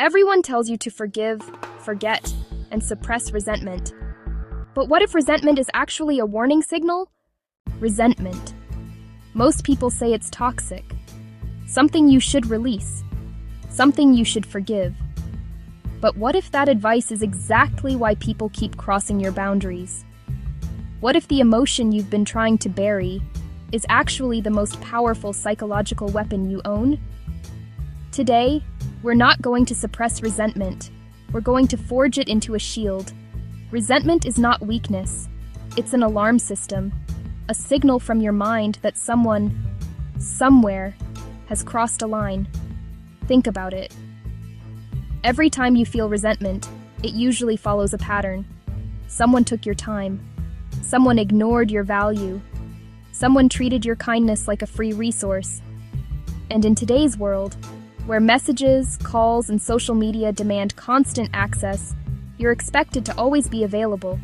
Everyone tells you to forgive, forget, and suppress resentment. But what if resentment is actually a warning signal? Resentment. Most people say it's toxic. Something you should release. Something you should forgive. But what if that advice is exactly why people keep crossing your boundaries? What if the emotion you've been trying to bury is actually the most powerful psychological weapon you own? Today, we're not going to suppress resentment. We're going to forge it into a shield. Resentment is not weakness. It's an alarm system, a signal from your mind that someone, somewhere, has crossed a line. Think about it. Every time you feel resentment, it usually follows a pattern. Someone took your time. Someone ignored your value. Someone treated your kindness like a free resource. And in today's world, where messages, calls, and social media demand constant access, you're expected to always be available,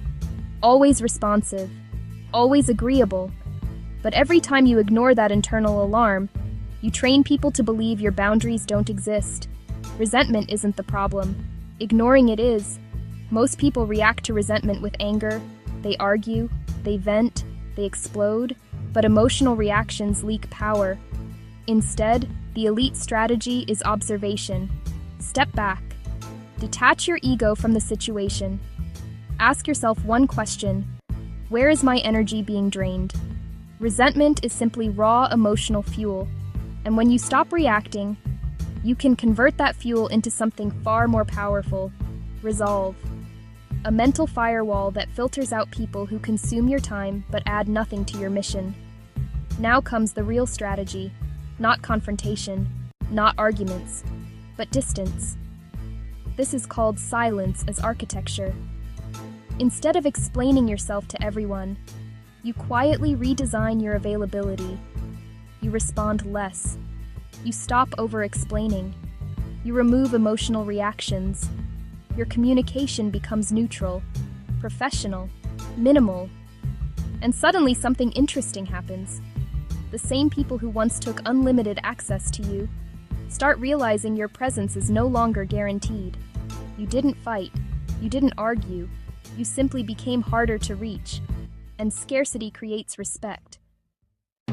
always responsive, always agreeable. But every time you ignore that internal alarm, you train people to believe your boundaries don't exist. Resentment isn't the problem. Ignoring it is. Most people react to resentment with anger. They argue, they vent, they explode, but emotional reactions leak power. Instead, the elite strategy is observation. Step back. Detach your ego from the situation. Ask yourself one question: where is my energy being drained? Resentment is simply raw emotional fuel, and when you stop reacting, you can convert that fuel into something far more powerful: resolve. A mental firewall that filters out people who consume your time but add nothing to your mission. Now comes the real strategy. Not confrontation, not arguments, but distance. This is called silence as architecture. Instead of explaining yourself to everyone, you quietly redesign your availability. You respond less. You stop over-explaining. You remove emotional reactions. Your communication becomes neutral, professional, minimal. And suddenly something interesting happens. The same people who once took unlimited access to you start realizing your presence is no longer guaranteed. You didn't fight. You didn't argue. You simply became harder to reach. And scarcity creates respect.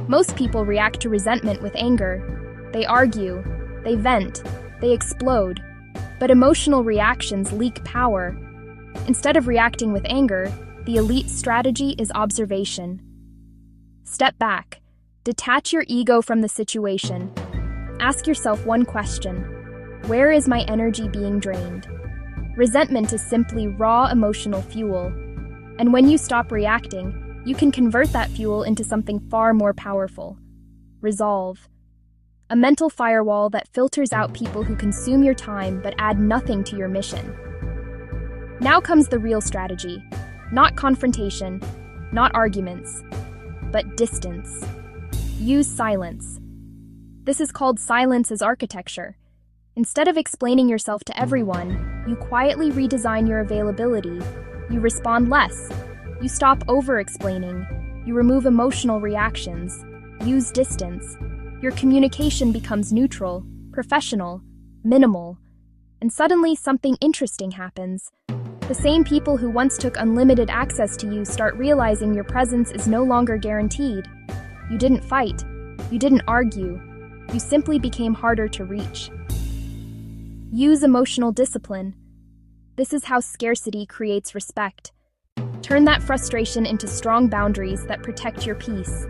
Most people react to resentment with anger. They argue. They vent. They explode. But emotional reactions leak power. Instead of reacting with anger, the elite strategy is observation. Step back. Detach your ego from the situation. Ask yourself one question: where is my energy being drained? Resentment is simply raw emotional fuel. And when you stop reacting, you can convert that fuel into something far more powerful: resolve. A mental firewall that filters out people who consume your time but add nothing to your mission. Now comes the real strategy. Not confrontation, not arguments, but distance. Use silence. This is called silence as architecture. Instead of explaining yourself to everyone, you quietly redesign your availability. You respond less. You stop over-explaining. You remove emotional reactions. Use distance. Your communication becomes neutral, professional, minimal. And suddenly something interesting happens. The same people who once took unlimited access to you start realizing your presence is no longer guaranteed. You didn't fight. You didn't argue. You simply became harder to reach. Use emotional discipline. This is how scarcity creates respect. Turn that frustration into strong boundaries that protect your peace.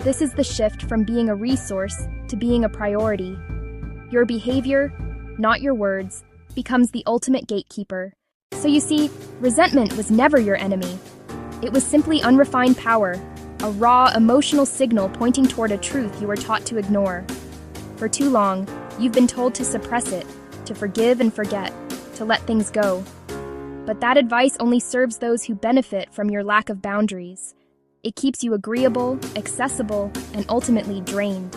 This is the shift from being a resource to being a priority. Your behavior, not your words, becomes the ultimate gatekeeper. So you see, resentment was never your enemy. It was simply unrefined power, a raw, emotional signal pointing toward a truth you were taught to ignore. For too long, you've been told to suppress it, to forgive and forget, to let things go. But that advice only serves those who benefit from your lack of boundaries. It keeps you agreeable, accessible, and ultimately drained.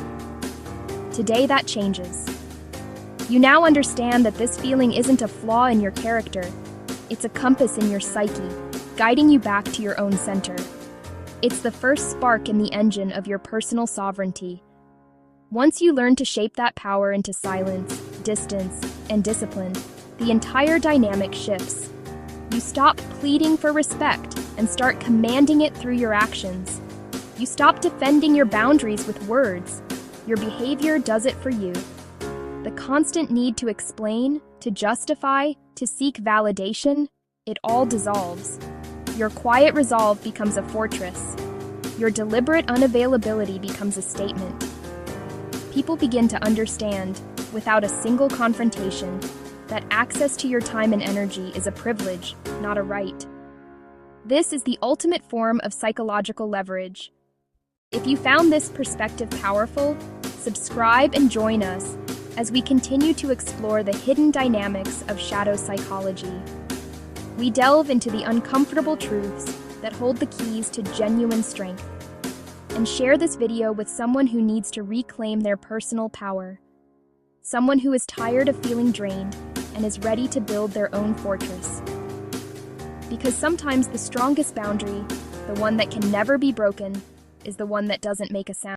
Today, that changes. You now understand that this feeling isn't a flaw in your character. It's a compass in your psyche, guiding you back to your own center. It's the first spark in the engine of your personal sovereignty. Once you learn to shape that power into silence, distance, and discipline, the entire dynamic shifts. You stop pleading for respect and start commanding it through your actions. You stop defending your boundaries with words. Your behavior does it for you. The constant need to explain, to justify, to seek validation, it all dissolves. Your quiet resolve becomes a fortress. Your deliberate unavailability becomes a statement. People begin to understand, without a single confrontation, that access to your time and energy is a privilege, not a right. This is the ultimate form of psychological leverage. If you found this perspective powerful, subscribe and join us as we continue to explore the hidden dynamics of shadow psychology. We delve into the uncomfortable truths that hold the keys to genuine strength, and share this video with someone who needs to reclaim their personal power, someone who is tired of feeling drained and is ready to build their own fortress. Because sometimes the strongest boundary, the one that can never be broken, is the one that doesn't make a sound.